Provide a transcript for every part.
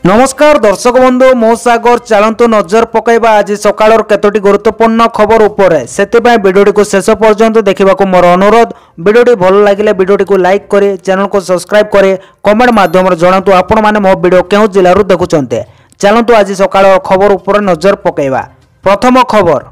नमस्कार दर्शक बंधु मो सागर चलतु नजर पकईबा आज सकाळ केतोटी गुरुत्वपूर्ण खबर उपरे सेतिबाई वीडियोटी को शेष पर्यंत देखा मोर अनुरोध। वीडियोटी भल लगे वीडियोटी को लाइक करे, चैनल को सब्सक्राइब करे, कमेंट माध्यम जनातु आपण माने मो वीडियो केउ जिल्लारू देखुचंते। चलतु आज सकाळ खबर उपरे नजर पकईबा। प्रथम खबर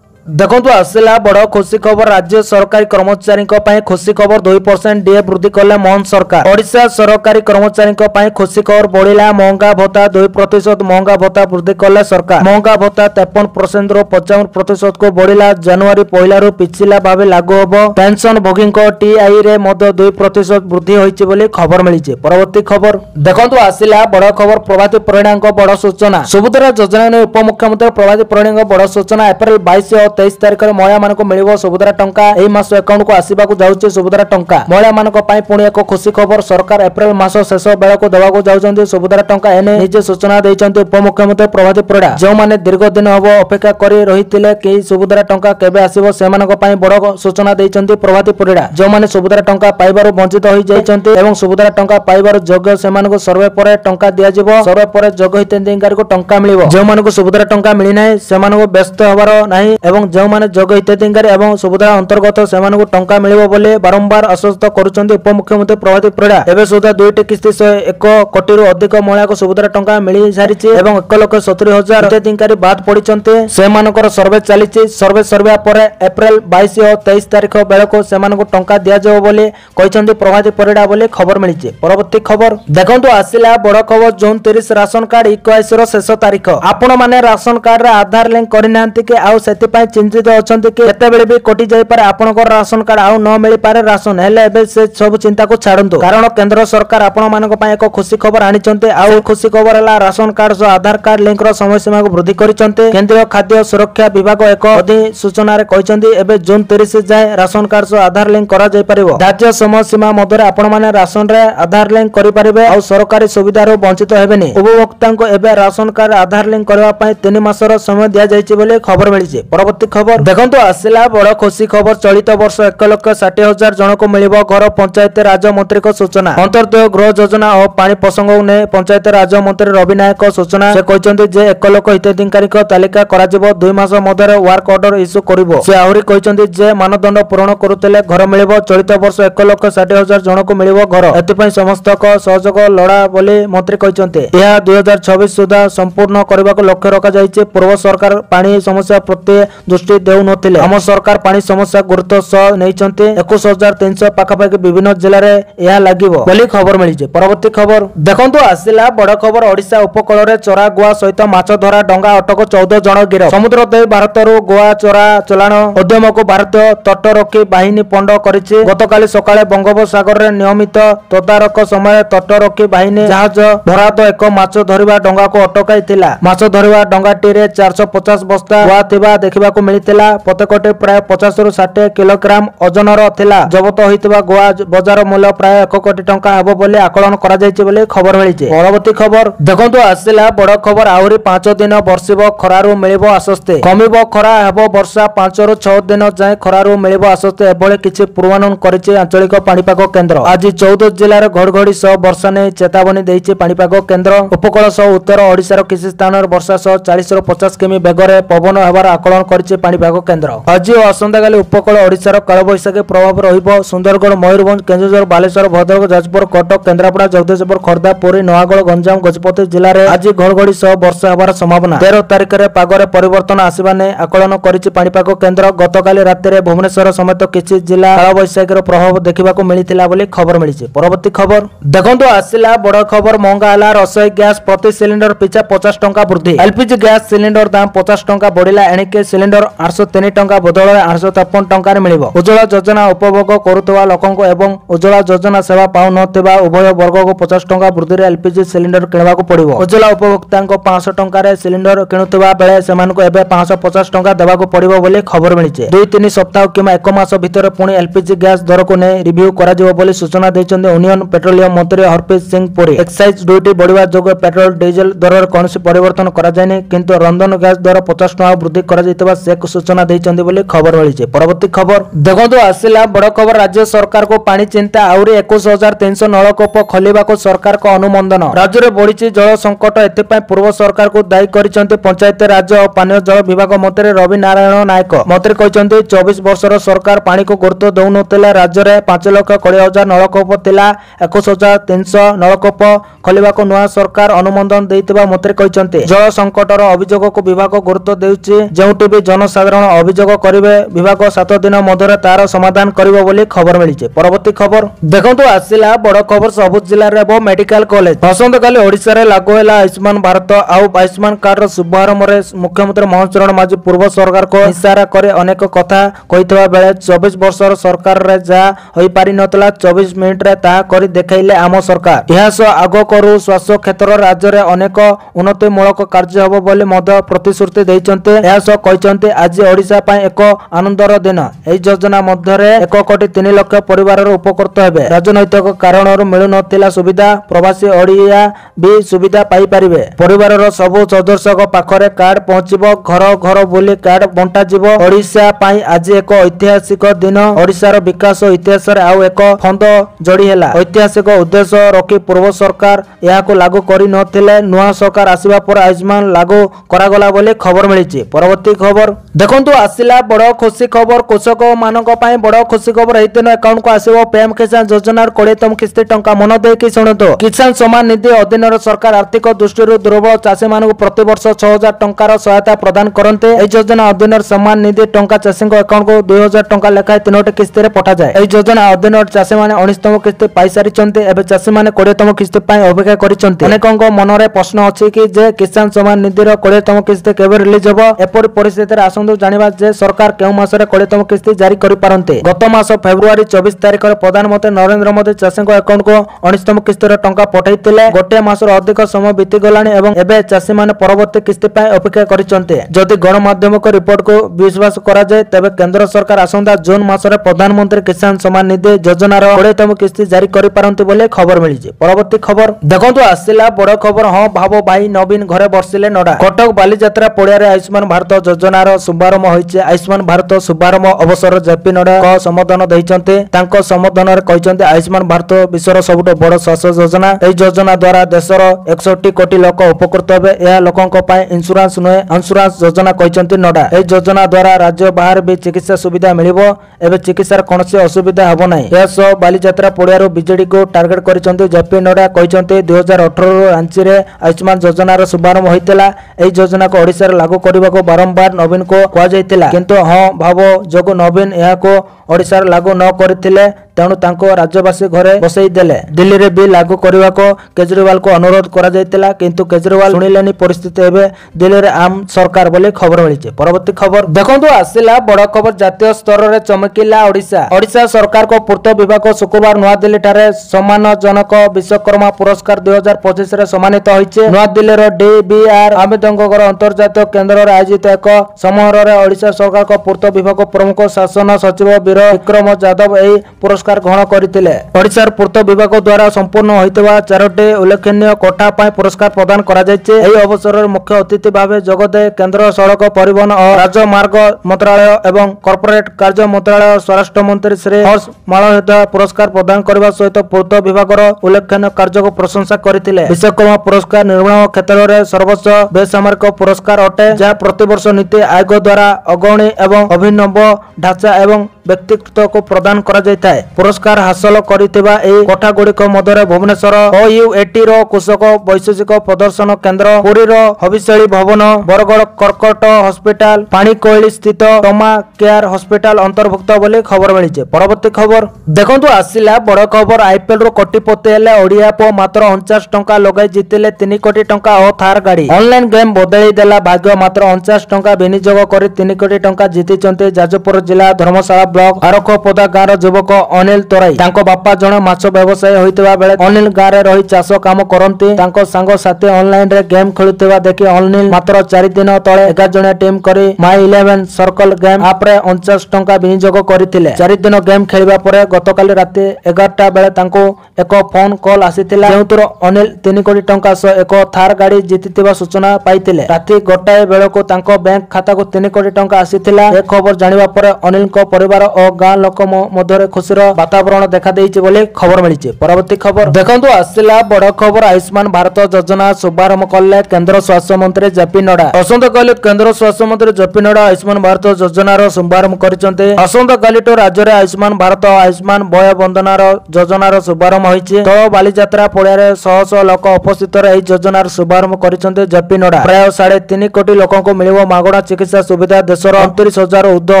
देखंतु आसिला बड़ खुशी खबर। राज्य सरकारी कर्मचारी खुशी खबर 2% डीए वृद्धि कले मोहन सरकार। ओडिशा सरकारी कर्मचारी खुशी खबर बढ़िला महंगा भत्ता 2% महंगा भत्ता वृद्धि कले सरकार। महंगा भत्ता 53% रो 55% को बढ़िला जनवरी 1 रु पिछला भाव लागू होबो। पेंशन भोगी टीआई रे मध्य 2% वृद्धि होईछि बोली खबर मिलिछि। परवर्ती खबर देखंतु आसिला बड़ खबर प्रभाती परिणा बड़ सूचना। सुभद्रा योजना ने उपमुख्यमंत्री प्रभाती परिणा बड़ सूचना। एप्रिल 22 और 23 तारिख में महिला मानक मिलिबो सुभद्रा टंका। एई मास अकाउंट को आसीबाकू जाउछि सुभद्रा टंका। महिला मानक पई पुणी एक खुशी खबर। सरकार एप्रिल मास शेष बेला को देबाकू जाउछन्ति सुभद्रा टंका। एने निजे सूचना दैछन्ति उपमुख्यमंत्री प्रभाती परिणा। जो माने दीर्घ दिन हबो अपेक्षा करि रहिथिले कि सुभद्रा टंका केबे आसीबो सेमानक पई बड़ सूचना दैछन्ति प्रभाती परिणा। जो माने सुभद्रा टंका पाइबारु वंचित होई जाइछन्ति एवं सुभद्रा टंका पाइबारु योग्य सेमानक सर्वे परे टंका दिया जिवो। सर्वे परे योग्य हिताधिकारी को टंका मिलिबो। जो मानक सुभद्रा टंका मिलि नै सेमानक व्यस्त हबार नाही एवं जो माने जोग हिताधिकारी एवं सुभद्रा अंतर्गत सेमानकु टंका मिलिबो बोले बारंबार आश्वस्त करूछन्ति उपमुख्यमंत्री प्रभाती परिणा। एबे सुधा 2टी किस्ती 101 कोटी रु अधिक महिला को सुभद्रा टंका मिलि सारिछि एवं 1,70,000 हिताधिकारी बाद पडिछन्ति। सेमानकर सर्वे चलिछि। सर्वे परे एप्रिल 22 और 23 तारिख बेला को सेमानकु टंका दिया जाओ बोले कहिछन्ति प्रभाती परिणा बोले खबर मिलिछि। परवर्ती खबर देखंतु आसिला बड़ खबर। जून 30 राशन कार्ड ई-20 रो शेष तारिख। आपण माने राशन कार्ड रे आधार लिंक करिनांति के आउ सेति पई चिंतित अछन्ति कि केतेबेले भी कटि जाय पारे आपनकर राशन कार्ड आउ न मिलि पारे राशन। हेले एबे से सब चिंता को छाडंतु कारण केंद्र सरकार आपण मानक पई एक खुशी खबर आनिचन्ते। आउ खुशी खबर हला राशन कार्ड सो आधार कार्ड लिंक रो समय सीमा को वृद्धि करिचन्ते। केंद्रीय खाद्य सुरक्षा विभाग एक अधिसूचना रे कहिचन्ति एबे जून 30 जाय राशन कार्ड सो आधार लिंक करा जाय परिबो। राज्य समय सीमा मधरे आपण माने राशन रे आधार लिंक करि परिबे आउ सरकारी सुविधा रो वंचित हेबेनी। उपभोक्ता को एबे राशन कार्ड आधार लिंक करबा पई 3 मास रो समय दिया जायछि बोले खबर मिलिछि। परवर्ती खबर देखंतु आसिला बड़ खुशी खबर। चलित वर्ष 1,60,000 जन को मिलिबो घर। पंचायत राज मंत्री को सूचना। अंतर्देय गृह योजना और पानी प्रसंग ने पंचायत राज मंत्री रवि नायक सूचना। से कहिसंति जे 1 लाख हिताधिकारी तालिका करा जिवो 2 मास मध्य वर्क ऑर्डर इश्यू करिवो। से आहुरी कहिसंति जे मानदंड पूर्ण करुतले घर मिलिबो। चलित वर्ष 1,60,000 जन को मिलिबो घर। एतिपई समस्त को सहयोग लड़ा बोली मंत्री कहिसंति। यह 2026 सुधा संपूर्ण करबा को लक्ष्य रखा जायछि। पूर्व सरकार पानी समस्या प्रति दृष्टि देउ नथिले। हम सरकार पानी समस्या गुरुत्व सह नैचन्ते। 21,300 पाखापाखि विभिन्न जिल्ला रे यह लागिवो बोली खबर मिलिছে। परवर्ती खबर देखंतु आसिला बड़ खबर। ओडिशा उपकूल रे चोरा गोवा सहित माछ धरा डंगा अटक 14 जन गिरफ। समुद्र देई भारत रु गोवा चोरा चलाण उद्यम को भारतीय तटरक्षी बाहिनी पंड करिछि। गतकाली सकाळे बंगोपसागर रे नियमित तदारक समय तटरक्षी बाहिनी जहाज भरात एक माछ धरिबा डंगा को अटकाइथिला। माछ धरिबा डंगाटी रे 450 बस्ता गोवा थिबा देखिबाकू मिलिथिला। प्रत्येकटी प्राय 50 रु 60 किलोग्राम ओजनर थिला। जबत होइतबा गोवा बाजार मूल्य प्राय 1 कोटी टंका हेबो बोली आकलन करा जायछि बोली खबर मिलिछि। परवर्ती खबर देखंतु आसिला बड़ खबर। आहुरी 5 दिन बर्षिबो खरारु मिलिबो आसस्ते। कमिबो खरा हेबो वर्षा 5 रु 6 दिन जाय खरारु मिलिबो आसस्ते एभଳି କିଛି ପୂର୍ବାନୁମାନ କରିଛି ଆଞ୍ଚଳିକ ପାଣିପାଗ କେନ୍ଦ୍ର। ଆଜି 14 ଜିଲ୍ଲାରେ ଘଡଘଡି ସହ ବର୍ଷା ନେଇ ଚେତାବନୀ ଦେଇଛି ପାଣିପାଗ କେନ୍ଦ୍ର। ଉପକୂଳ ସହ ଉତ୍ତର ଓଡ଼ିଶାର କିଛି ସ୍ଥାନରେ ବର୍ଷା ସହ 40 ରୁ 50 କିମି ବେଗରେ ପବନ ହେବାର ଆକଳନ କରିଛି ପାଣିପାଗ କେନ୍ଦ୍ର। ଆଜି ଓ ଆସନ୍ତାକାଲି ଉପକୂଳ ଓଡ଼ିଶାର କାଳବୈଶାଖୀ ପ୍ରଭାବ ରହିବ। ସୁନ୍ଦରଗଡ଼, ମୟୂରଭଞ୍ଜ, କେନ୍ଦୁଝର, ବାଲେଶ୍ୱର, ଭଦ୍ରକ, ଯାଜପୁର, କଟକ, କେନ୍ଦ୍ରାପଡ଼ା, ଜଗତସିଂହପୁର, ଖୋର୍ଦ୍ଧା, ପୁରୀ, ନୟାଗଡ଼, ଗଞ୍ଜାମ, ଗଜପତି ଜିଲ୍ଲାରେ ଆଜି ଘଡଘଡି ସହ ବର୍ଷା ହେବାର ସମ୍ଭାବନା। 13 ତାରିଖରେ ପାଗରେ ପରିବର୍ତ୍ତନ ଆସିବା ନେଇ ଆକଳନ କରିଛି ପାଣିପାଗ କେନ୍ଦ୍ର। ଗତକାଲି ରାତିରେ ଭୁବନେଶ୍ୱର ସମେତ କିଛି ଜିଲ୍ଲା କାଳବୈଶାଖୀର ପ୍ରଭାବ ଦେଖିବାକୁ ମିଳିଥିଲା ବୋଲି ଖବର ମିଳିଛି। ପରବର୍ତ୍ତୀ ଖବର ଦେଖନ୍ତୁ ଆସିଲା ବଡ଼ ଖବର। ମହଙ୍ଗା ହେଲା ରସୋଇ ଗ୍ୟାସ୍। ପ୍ରତି ସିଲିଣ୍ଡର ପିଛା 50 ଟଙ୍କା ବୃଦ୍ଧି। ଏଲପିଜି ଗ୍ୟାସ୍ ସିଲିଣ୍ଡର ଦାମ 50 ଟଙ୍କା ବଢିଲା। ଏଣିକି ସିଲିଣ୍ଡର 803 ଟଙ୍କା ବଦଳରେ 853 ଟଙ୍କାରେ ମିଳିବ। ଉଜ୍ଜ୍ୱଳା ଯୋଜନା ଉପଭୋଗ କରୁଥିବା ଲୋକଙ୍କୁ ଏବଂ ଉଜ୍ଜ୍ୱଳା ଯୋଜନା ସେବା ପାଉନଥିବା ଉଭୟ ବର୍ଗକୁ 50 ଟଙ୍କା ବୃଦ୍ଧିରେ ଏଲପିଜି ସିଲିଣ୍ଡର କିଣିବାକୁ ପଡିବ। ଉଜ୍ଜ୍ୱଳା ଉପଭୋକ୍ତାଙ୍କ 500 ଟଙ୍କାରେ ସିଲିଣ୍ଡର କିଣୁଥିବା ବେଳେ ସେମାନଙ୍କୁ ଏବେ 550 ଟଙ୍କା ଦେବାକୁ ପଡିବ ବୋଲି ଖବର ମିଳିଛି। 2-3 ସପ୍ତାହ କିମ୍ବା 1 ମାସ ଭିତରେ ପୁଣି ଏଲପିଜି ଗ୍ୟାସ୍ ଦରକୁ ନେଇ ରିଭ୍ୟୁ କରାଯିବ ବୋଲି ସୂଚନା ଦେଇଛନ୍ତି ୟୁନିୟନ ପେଟ୍ରୋଲିୟମ ମନ୍ତ୍ରୀ ହରପ୍ରୀତ ସିଂ ପୁରୀ। ଏକ୍ସାଇଜ ଡ୍ୟୁଟି ବଢିବା ଯୋଗୁଁ ପେଟ୍ରୋଲ ଡିଜେଲ ଦରରେ କୌଣସି ପରିବର୍ତ୍ତନ କରାଯାଇନି, କିନ୍ତୁ ରନ୍ଧନ ଗ୍ୟାସ୍ ଦର 50 ଟଙ୍କା ବୃଦ୍ଧି କରାଯାଇଥିବା से सूचना देइचंदी बोली खबर मिली। परवर्ती खबर देखंतु आसिला बड़ खबर राज्य सरकार को पानी चिंता आउरी 21300 नलकूप खोलिबा को सरकार को अनुमोदन। राज्य में बढ़ी जल संकट एथिपाई पूर्व सरकार को दायी करिसंती पंचायत राज और पानीय जल विभाग मंत्री रवि नारायण नायक। मंत्री कहते 24 वर्षर सरकार पानी को गुरुत्व दौनथिले। राज्य में 5,20,000 नलकूप थिला 21,300 नलकूप खोलिबा को नुआ सरकार अनुमोदन देइतिबा मंत्री कहते जल संकटर अभियोग को विभाग गुरुत्व देउछि। जेउटी भी जनसाधारण अभियोग करिवे विभाग 7 दिन मध्य तार समाधान करिवो बोली खबर मिली। परवर्ती खबर देखंतु आसिला बड़ खबर सबु जिल्ला रे मेडिकल कॉलेज आसंत काली ओडिसा रे लागू हैला आयुष्मान भारत आउ आयुष्मान कार्ड शुभारंभ रे मुख्यमंत्री मोहन चरण माझी पूर्व सरकार को इशारा करे अनेक कथा कहितबा बेले 24 वर्षर सरकार रे जा होई पारि नतला 24 मिनिट रे ता करि देखाइले आम सरकार। यह सो आगो करू स्वास्थ्य क्षेत्र राज्य रे अनेक उन्नति मूलक कार्य हबो बोली मध्य प्रतिश्रुति दैचंते। यह सो कहचंते आज ओडिसा पय एक आनंदर दिन। एई योजना मध्य रे 1,03 लाख परिवार उपकृत हेबे। राजनैतिक कारणरू मिलु नथिला सुविधा प्रवासी ओडिया भी सुविधा पाई परिबे। परिवार रो सब सदस्यक पाखरे कार्ड पहुंचीबो। घर घर बोली कार्ड बंटा जीवो। ओडिसा पय आज एक ऐतिहासिक दिन। ओडिसा रो विकास इतिहास रे आउ एक फंद जोड़ी हैला। ऐतिहासिक उद्देश्य रखी पूर्व सरकार याको लागू करि नथिले। नुआ सरकार आसीबा पर आयुष्मान लागू करागला बोली खबर मिली। परवर्ती खबर देखंतु आसिला बड़ खुशी खबर कृषक मानक पय बड़ खुशी खबर। एई दिन अकाउंट को आसीबो पीएम किसान योजना 20तम किस्ती टंका मन देकी सुनतो। किसान सम्मान निधि अधीन सरकार आर्थिक दृष्टि दुर्बल चाषी मानक प्रति वर्ष 6000 टंकार सहायता प्रदान करते। एई योजना अधीन सम्मान निधि टंका चाषी अकाउंट को 2000 टंका लेखाएं 3टी किस्ती रे पठा जाए। एई योजना अधीन चाषी माने 19तम किस्ती पाई सारिचंते। एबे चाषी माने 20तम किस्ती पय अपेक्षा करिचंते। अनेकଙ୍କ मनरे प्रश्न अछि कि जे किसान सम्मान निधि रो 20तम किस्ती केबे रिलीज होबो। एपरि परिस्थिति रे आसंतु जानिबा जे सरकार केउ मासरे 20तम किस्ती जारी करि पारन्ते। गत मास फेब्रुआरी 24 तारिख रे प्रधानमंत्री नरेंद्र मोदी चाषी अकाउंट को 19तम किस्ती रो टंका पठाइतिले। गोटे मासर अधिक समय बीती गलानी एवं एबे चाषी माने परवर्ती किस्ती पय अपेक्षा करिचंते। जदि गणमाध्यम को रिपोर्ट को विश्वास करा जाय तबे केंद्र सरकार आसंता जून मासरे प्रधानमंत्री किसान सम्मान निधि योजना रो 20तम किस्ती जारी करि पारन्ते बोले खबर मिली। परवर्ती खबर देखंतु आसिला बड़ खबर। हां भाबो भाई नवीन घरे बरसिले नडा। कटक बालीजात्रा पड़िया रे आयुष्मान भारत योजना रो शुभारंभ होइছে। आयुष्मान भारत शुभारंभ अवसर जेपी नडा को संबोधन दैचंते। तांको संबोधन रे कहचंते आयुष्मान भारत विश्वर सबुठ बड़ स्वास्थ्य योजना। एई योजना द्वारा देशर 61 कोटी लोक उपकृत हेबे। यह लोकंक पय इंश्योरेंस नुहे इंश्योरेंस योजना कहचंते नडा। एई योजना द्वारा राज्य बाहर भी चिकित्सा सुविधा मिलिबो। एबे चिकित्सार कोनोसी असुविधा हबो नाही। एसो बालीजात्रा पड़िया रो बीजेडी को टार्गेट करिसंते। जेपी नडा कहचंते 2018 रो रांची रे आयुष्मान योजना रो शुभारंभ होइतला। एई योजना को ओडिसा रे लागू करबा को बारंबार नवीन को कहा जायतिला। किंतु हां भाबो जोगु नवीन या को ओडिसा रे लागू न करथिले तेणु तांको राज्यवासी घरे बसई देले। दिल्ली रे भी लागू करबा को केजरीवाल को अनुरोध करा जायतिला किंतु केजरीवाल सुनिलेनी। परिस्थिति एबे दिल्ली रे आम सरकार बोले खबर मिली। परवर्ती खबर देखंतु आसिला बड़ खबर। जातीय स्तर रे चमकिला ओडिसा। ओडिसा सरकार को पूर्त विभाग शुक्रवार नुआ दिल्ली ठारे सम्मानजनक विश्वकर्मा पुरस्कार 2025 रे सम्मानित होइছে। नुआ दिल्ली रो डीबीआर आमिदंगर अंतर्जातीय केंद्र रे आयोजित एक समारोह रे ओडिसा सरकार को पूर्त विभाग प्रमुख शासन सचिव वीर विक्रम यादव एई पुरस्कार ग्रहण करथिले। ओडिसा पूर्त विभाग द्वारा संपूर्ण होइतबा 4टी उल्लेखनीय कोठा पय पुरस्कार प्रदान करा जायছে। एई अवसर रे मुख्य अतिथि भाबे जोगदे केंद्र सड़क परिवहन और राजमार्ग मंत्रालय एवं कॉर्पोरेट कार्य मंत्रालय स्वराष्ट्र मंत्री श्री हर्ष मालहोत्रा पुरस्कार प्रदान करबा सहित पूर्त विभाग रो उल्लेखनीय कार्य को प्रशंसा करथिले। विश्वकर्मा पुरस्कार निर्माण क्षेत्र रे सर्वोच्च बेसामरिक पुरस्कार अटे। जहा प्रति वर्ष नीति आयोग द्वारा अगणी एवं अभिनव ढांचा एवं व्यक्तित्व को प्रदान करा जायताय। पुरस्कार हासिल करितबा एई कोठा गुड़िक मध्य भुवनेश्वर ओयूएटी रो कृषक वैशेषिक प्रदर्शन केंद्र, पुरी रो हविशैली भवन, बरगड़ कर्कट हॉस्पिटल, पाणीकोइली स्थित टमा केयर हॉस्पिटल अंतर्भुक्त बोली खबर मिली। परवर्ती खबर देखंतु आसिला बड़ खबर। आईपीएल रो कोटिपति हेले ओडिया पो मात्र 49 टंका लगाई जितिले 3 कोटी टंका और थार गाड़ी। ऑनलाइन गेम बदली देला भाग्य। मात्र 49 टंका विनियोग करी 3 कोटी टंका जीतिचंते जाजपुर जिला धर्मशाला ବ୍ଲକ ଆରଖପଦା ଗାଁର ଯୁବକ ଅନିଲ ତରାଇ। ତାଙ୍କ ବାପା ଜଣେ ମାଛ ବ୍ୟବସାୟୀ ହୋଇଥିବା ବେଳେ ଅନିଲ ଗାଁରେ ରହି ଚାଷ କାମ କରନ୍ତି। ତାଙ୍କ ସାଙ୍ଗସାଥୀ ଅନଲାଇନରେ ଗେମ୍ ଖେଳୁଥିବା ଦେଖି ଅନିଲ ମାତ୍ର 4 ଦିନ ତଳେ 11 ଜଣିଆ ଟିମ୍ କରି ମାଇ 11 ସର୍କଲ ଗେମ୍ ଆପରେ 49 ଟଙ୍କା ବିନିଯୋଗ କରିଥିଲେ। 4 ଦିନ ଗେମ୍ ଖେଳିବା ପରେ ଗତକାଲି ରାତି 11ଟା ବେଳେ ତାଙ୍କୁ ଏକ ଫୋନ କଲ୍ ଆସିଥିଲା, ଯେଉଁଥିରୁ ଅନିଲ 3 କୋଟି ଟଙ୍କା ସହ ଏକ ଥାର ଗାଡି ଜିତିଥିବା ସୂଚନା ପାଇଥିଲେ। ରାତି 1ଟା ବେଳକୁ ତାଙ୍କ ବ୍ୟାଙ୍କ ଖାତାକୁ 3 କୋଟି ଟଙ୍କା ଆସିଥିଲା। ଏ ଖବର ଜାଣିବା ପରେ ଅନିଲଙ୍କ ପରିବାର ଓ ଗାଁ ଲୋକ ମଧ୍ୟରେ ଖୁସିର ବାତାବରଣ ଦେଖାଦେଇଛି ବୋଲି ଖବର ମିଳିଛି। ପରବର୍ତ୍ତୀ ଖବର ଦେଖନ୍ତୁ, ଆସିଲା ବଡ ଖବର। ଆୟୁଷ୍ମାନ ଭାରତ ଯୋଜନା ଶୁଭାରମ୍ଭ କଲେ କେନ୍ଦ୍ର ସ୍ୱାସ୍ଥ୍ୟ ମନ୍ତ୍ରୀ ଜେପି ନଡ୍ଡା। ଆସନ୍ତାକାଲି କେନ୍ଦ୍ର ସ୍ୱାସ୍ଥ୍ୟ ମନ୍ତ୍ରୀ ଜେପି ନଡ୍ଡା ଆୟୁଷ୍ମାନ ଭାରତ ଯୋଜନାର ଶୁଭାରମ୍ଭ କରିଛନ୍ତି। ଆସନ୍ତାକାଲିଠୁ ରାଜ୍ୟରେ ଆୟୁଷ୍ମାନ ଭାରତ ଆୟୁଷ୍ମାନ ବୟ ବନ୍ଦନାର ଯୋଜନାର ଶୁଭାରମ୍ଭ ହୋଇଛି। ତଳ ବାଲିଯାତ୍ରା ପଡ଼ିଆରେ ଶହ ଶହ ଲୋକ ଉପସ୍ଥିତରେ ଏହି ଯୋଜନାର ଶୁଭାରମ୍ଭ କରିଛନ୍ତି ଜେପି ନଡ୍ଡା। ପ୍ରାୟ 3.5 କୋଟି ଲୋକଙ୍କୁ ମିଳିବ ମାଗଣା ଚିକିତ୍ସା ସୁବିଧା। ଦେଶର 29,000 ଉର୍ଦ୍ଧ୍ୱ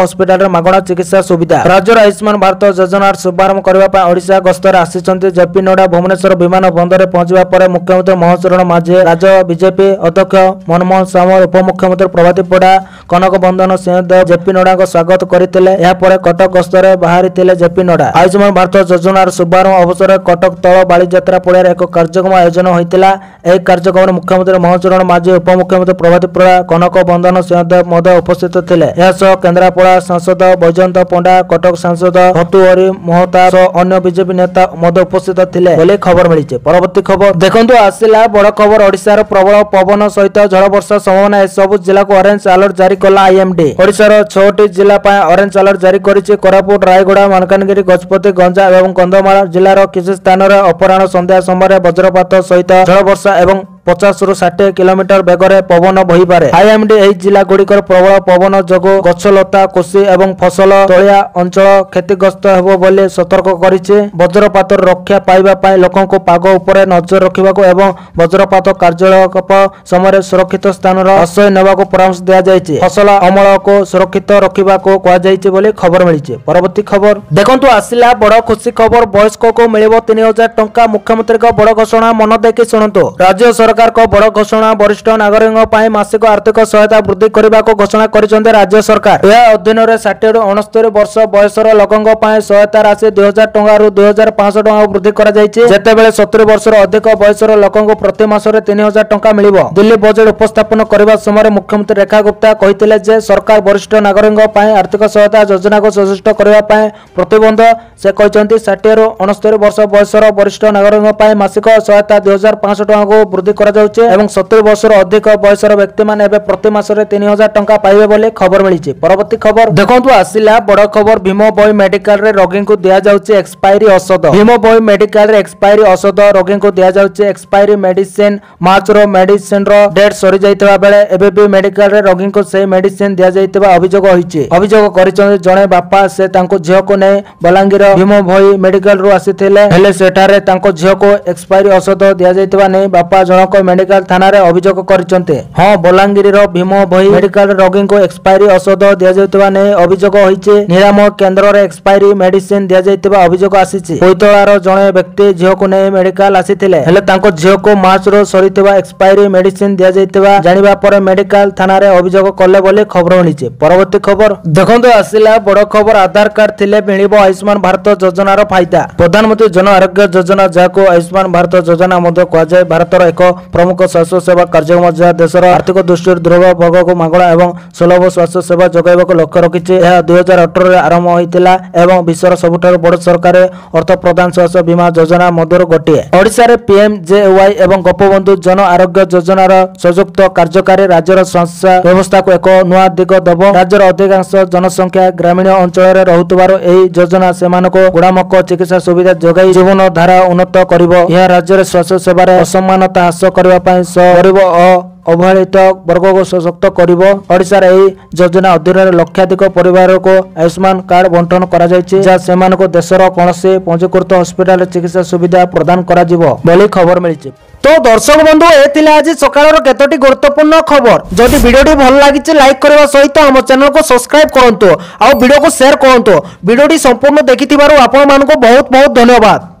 ହସ୍ପିଟାଲରେ ମାଗଣା ଚିକିତ୍ସା ସୁବିଧା। ରାଜ୍ୟର ଆୟୁଷ୍ମାନ ଭାରତ ଯୋଜନାର ଶୁଭାରମ୍ଭ କରିବା ପାଇଁ ଓଡ଼ିଶା ଗସ୍ତରେ ଆସିଛନ୍ତି ଜେପି ନଡ୍ଡା। ଭୁବନେଶ୍ୱର ବିମାନ ବନ୍ଦରରେ ପହଞ୍ଚିବା ପରେ ମୁଖ୍ୟମନ୍ତ୍ରୀ ମହେଶ ଚରଣ ମାଝୀ, ରାଜ୍ୟ ବିଜେପି ଅଧ୍ୟକ୍ଷ ମନମୋହନ ସାମଲ, ଉପମୁଖ୍ୟମନ୍ତ୍ରୀ ପ୍ରଭାତୀ ପଡ଼ା, କନକ ବନ୍ଦନ ସିଂହଦେବ ଜେପି ନଡ୍ଡାଙ୍କ ସ୍ୱାଗତ କରିଥିଲେ। ଏହାପରେ କଟକ ଗସ୍ତରେ ବାହାରିଥିଲେ ଜେପି ନଡ୍ଡା। ଆୟୁଷ୍ମାନ ଭାରତ ଯୋଜନାର ଶୁଭାରମ୍ଭ ଅବସରରେ କଟକ ତଳ ବାଲିଯାତ୍ରା ପଡ଼ିଆରେ ଏକ କାର୍ଯ୍ୟକ୍ରମ ଆୟୋଜନ ହୋଇଥିଲା। ଏହି କାର୍ଯ୍ୟକ୍ରମରେ ମୁଖ୍ୟମନ୍ତ୍ରୀ ମହେଶ ଚରଣ ମାଝୀ, ଉପମୁଖ୍ୟମନ୍ତ୍ରୀ ପ୍ରଭାତୀ ପଡ଼ା, କନକ ବନ୍ଦନ ସିଂହଦେବ ମଧ୍ୟ ଉପସ୍ଥିତ ଥିଲେ। ଏହାସହ କେନ୍ଦ୍ରାପଡ଼ା ସାଂସଦ ବୈଜୟନ୍ତ ପଣ୍ଡା, କଟକ ସାଂସଦ ଭର୍ତ୍ତୃହରି ମହତାବ ସହ ଅନ୍ୟ ବିଜେପି ନେତା ମଧ୍ୟ ଉପସ୍ଥିତ ଥିଲେ ବୋଲି ଖବର ମିଳିଛି। ପରବର୍ତ୍ତୀ ଖବର ଦେଖନ୍ତୁ, ଆସିଲା ବଡ ଖବର। ଓଡ଼ିଶାର ପ୍ରବଳ ପବନ ସହିତ ଝଡ଼ ବର୍ଷା ସମ୍ଭାବନା। ଏସବୁ ଜିଲ୍ଲାକୁ ଅରେଞ୍ଜ ଆଲର୍ଟ ଜାରି କଲା ଆଇଏମଡି। ଓଡ଼ିଶାର 6ଟି ଜିଲ୍ଲା ପାଇଁ ଅରେଞ୍ଜ ଆଲର୍ଟ ଜାରି କରିଛି। କୋରାପୁଟ, ରାୟଗଡ଼ା, ମାଲକାନଗିରି, ଗଜପତି, ଗଞ୍ଜାମ ଏବଂ କନ୍ଧମାଳ ଜିଲ୍ଲାର କିଛି ସ୍ଥାନରେ ଅପରାହ୍ନ ସନ୍ଧ୍ୟା ସମୟରେ ବଜ୍ରପାତ ସହିତ ଝଡ଼ ବର୍ଷା ଏବଂ 50ରୁ 60 କିଲୋମିଟର ବେଗରେ ପବନ ବହିପାରେ। ଆଇଏମଡି ଏହି ଜିଲ୍ଲା ଗୁଡ଼ିକର ପ୍ରବଳ ପବନ ଯୋଗୁଁ ଗଛଲତା, କୃଷି ଏବଂ ଫସଲ ତଳିଆ ଅଞ୍ଚଳ କ୍ଷତିଗ୍ରସ୍ତ ହେବ ବୋଲି ସତର୍କ କରିଛି। ବଜ୍ରପାତରୁ ରକ୍ଷା ପାଇବା ପାଇଁ ଲୋକଙ୍କୁ ପାଗ ଉପରେ ନଜର ରଖିବାକୁ ଏବଂ ବଜ୍ରପାତ କାର୍ଯ୍ୟକଳାପ ସମୟରେ ସୁରକ୍ଷିତ ସ୍ଥାନର ଆଶ୍ରୟ ନେବାକୁ ପରାମର୍ଶ ଦିଆଯାଇଛି। ଫସଲ ଅମଳକୁ ସୁରକ୍ଷିତ ରଖିବାକୁ କୁହାଯାଇଛି ବୋଲି ଖବର ମିଳିଛି। ପରବର୍ତ୍ତୀ ଖବର ଦେଖନ୍ତୁ, ଆସିଲା ବଡ ଖୁସି ଖବର। ବୟସ୍କକୁ ମିଳିବ 3,000 ଟଙ୍କା। ମୁଖ୍ୟମନ୍ତ୍ରୀଙ୍କ ବଡ ଘୋଷଣା, ମନ ଦେଇକି ଶୁଣନ୍ତୁ। ରାଜ୍ୟ ସରକାରଙ୍କ ବଡ ଘୋଷଣା। ବରିଷ୍ଠ ନାଗରିକଙ୍କ ପାଇଁ ମାସିକ ଆର୍ଥିକ ସହାୟତା ବୃଦ୍ଧି କରିବାକୁ ଘୋଷଣା କରିଛନ୍ତି ରାଜ୍ୟ ସରକାର। ଏହା ଅଧୀନରେ 60ରୁ 69 ବର୍ଷ ବୟସର ଲୋକଙ୍କ ପାଇଁ ସହାୟତା ରାଶି 2,000 ଟଙ୍କାରୁ 2,500 ଟଙ୍କା ବୃଦ୍ଧି କରାଯାଇଛି। ଯେତେବେଳେ 70 ବର୍ଷରୁ ଅଧିକ ବୟସର ଲୋକଙ୍କୁ ପ୍ରତି ମାସରେ 3,000 ଟଙ୍କା ମିଳିବ। ଦିଲ୍ଲୀ ବଜେଟ୍ ଉପସ୍ଥାପନ କରିବା ସମୟରେ ମୁଖ୍ୟମନ୍ତ୍ରୀ ରେଖା ଗୁପ୍ତା କହିଥିଲେ ଯେ ସରକାର ବରିଷ୍ଠ ନାଗରିକଙ୍କ ପାଇଁ ଆର୍ଥିକ ସହାୟତା ଯୋଜନାକୁ ସଚେଷ୍ଟ କରିବା ପାଇଁ ପ୍ରତିବଦ୍ଧ। ସେ କହିଛନ୍ତି 60ରୁ 69 ବର୍ଷ ବୟସର ବରିଷ୍ଠ ନାଗରିକଙ୍କ ପାଇଁ ମାସିକ ସହାୟତା 2,500 ଟଙ୍କାକୁ ବୃଦ୍ଧି କରାଯାଉଛି ଏବଂ 70 ବର୍ଷରୁ ଅଧିକ ବୟସର ବ୍ୟକ୍ତିମାନେ ଏବେ ପ୍ରତି ମାସରେ 3,000 ଟଙ୍କା ପାଇବେ ବୋଲି ଖବର ମିଳିଛି। ପରବର୍ତ୍ତୀ ଖବର ଦେଖନ୍ତୁ, ଆସିଲା ବଡ ଖବର। ଭୀମ ଭୋଇ ମେଡିକାଲରେ ରୋଗୀଙ୍କୁ ଦିଆଯାଉଛି ଏକ୍ସପାୟରି ଔଷଧ। ଭୀମ ଭୋଇ ମେଡିକାଲରେ ଏକ୍ସପାୟରି ଔଷଧ ରୋଗୀଙ୍କୁ ଦିଆଯାଉଛି। ଏକ୍ସପାୟରି ମେଡିସିନ ମାର୍ଚ୍ଚର ମେଡିସିନର ଡେଟ୍ ସରିଯାଇଥିବା ବେଳେ ଏବେ ବି ମେଡିକାଲରେ ରୋଗୀଙ୍କୁ ସେହି ମେଡିସିନ ଦିଆଯାଇଥିବା ଅଭିଯୋଗ ହୋଇଛି। ଅଭିଯୋଗ କରିଛନ୍ତି ଜଣେ ବାପା। ସେ ତାଙ୍କ ଝିଅକୁ ନେଇ ବଲାଙ୍ଗୀର ଭୀମ ଭୋଇ ମେଡିକାଲରୁ ଆସିଥିଲେ, ହେଲେ ସେଠାରେ ତାଙ୍କ ଝିଅକୁ ଏକ୍ସପାୟରି ଔଷଧ ଦିଆଯାଇଥିବା ନେଇ ବାପା ଜଣକ ମେଡିକାଲ ଥାନାରେ ଅଭିଯୋଗ କରିଛନ୍ତି। ହଁ, ବଲାଙ୍ଗୀରର ଭୀମ ଭୋଇ ମେଡିକାଲ ରୋଗୀଙ୍କୁ ଏକ୍ସପାୟରି ଔଷଧ ଦିଆଯାଇଥିବା ନେଇ ଅଭିଯୋଗ ହୋଇଛି। ନିରାମୟ କେନ୍ଦ୍ରରେ ଏକ୍ସପାୟରି ମେଡିସିନ ଦିଆଯାଇଥିବା ଅଭିଯୋଗ ଆସିଛି। ବୋଇତଳାର ଜଣେ ବ୍ୟକ୍ତି ଝିଅକୁ ନେଇ ମେଡିକାଲ ଆସିଥିଲେ, ହେଲେ ତାଙ୍କ ଝିଅକୁ ମାର୍ଚ୍ଚରୁ ସରିଥିବା ଏକ୍ସପାୟରି ମେଡିସିନ ଦିଆଯାଇଥିବା ଜାଣିବା ପରେ ମେଡିକାଲ ଥାନାରେ ଅଭିଯୋଗ କଲେ ବୋଲି ଖବର ମିଳିଛି। ପରବର୍ତ୍ତୀ ଖବର ଦେଖନ୍ତୁ, ଆସିଲା ବଡ ଖବର। ଆଧାର କାର୍ଡ ଥିଲେ ମିଳିବ ଆୟୁଷ୍ମାନ ଭାରତ ଯୋଜନାର ଫାଇଦା। ପ୍ରଧାନମନ୍ତ୍ରୀ ଜନ ଆରୋଗ୍ୟ ଯୋଜନା, ଯାହାକୁ ଆୟୁଷ୍ମାନ ଭାରତ ଯୋଜନା ମଧ୍ୟ କୁହାଯାଏ, ଭାରତର ଏକ ପ୍ରମୁଖ ସ୍ୱାସ୍ଥ୍ୟ ସେବା କାର୍ଯ୍ୟକ୍ରମ ଯାହା ଦେଶର ଆର୍ଥିକ ଦୃଷ୍ଟିରୁ ଦୁର୍ବଳ ବର୍ଗକୁ ମାଗଣା ଏବଂ ସୁଲଭ ସ୍ୱାସ୍ଥ୍ୟ ସେବା ଯୋଗାଇବାକୁ ଲକ୍ଷ୍ୟ ରଖିଛି। ଏହା 2018ରେ ଆରମ୍ଭ ହୋଇଥିଲା ଏବଂ ବିଶ୍ୱର ସବୁଠାରୁ ବଡ଼ ସରକାରୀ ଅର୍ଥ ପ୍ରଦାନ ସ୍ୱାସ୍ଥ୍ୟ ବୀମା ଯୋଜନା ମଧ୍ୟରୁ ଗୋଟିଏ। ଓଡ଼ିଶାରେ PMJY ଏବଂ ଗୋପବନ୍ଧୁ ଜନ ଆରୋଗ୍ୟ ଯୋଜନାର ସଂଯୁକ୍ତ କାର୍ଯ୍ୟକାରୀ ରାଜ୍ୟର ସ୍ୱାସ୍ଥ୍ୟ ବ୍ୟବସ୍ଥାକୁ ଏକ ନୂଆ ଦିଗ ଦେବ। ରାଜ୍ୟର ଅଧିକାଂଶ ଜନସଂଖ୍ୟା ଗ୍ରାମୀଣ ଅଞ୍ଚଳରେ ରହୁଥିବାରୁ ଏହି ଯୋଜନା ସେମାନଙ୍କୁ ଗୁଣାତ୍ମକ ଚିକିତ୍ସା ସୁବିଧା ଯୋଗାଇ ଜୀବନ ଧାରା ଉନ୍ନତ କରିବ। ଏହା ରାଜ୍ୟରେ ସ୍ୱାସ୍ଥ୍ୟ ସେବାରେ ଅସମାନତା ହ୍ରାସ କରିବା ପାଇଁ ଗରିବ ଓ ଅବହେଳିତ ବର୍ଗକୁ ସଶକ୍ତ କରିବ। ଓଡ଼ିଶାର ଏହି ଯୋଜନା ଅଧୀନରେ ଲକ୍ଷାଧିକ ପରିବାରକୁ ଆୟୁଷ୍ମାନ କାର୍ଡ ବଣ୍ଟନ କରାଯାଇଛି, ଯାହା ସେମାନଙ୍କୁ ଦେଶର କୌଣସି ପଞ୍ଜୀକୃତ ହସ୍ପିଟାଲରେ ଚିକିତ୍ସା ସୁବିଧା ପ୍ରଦାନ କରାଯିବ ବୋଲି ଖବର ମିଳିଛି। तो दर्शक बंधु ए आज सकाळ केतोटी गुरुत्वपूर्ण खबर। जदि वीडियोटी भल लगी लाइक करने सहित आम चैनल को सब्सक्राइब करंतु आ वीडियो को शेयर करंतु। वीडियोटी संपूर्ण देखि आपण मानक बहुत बहुत धन्यवाद।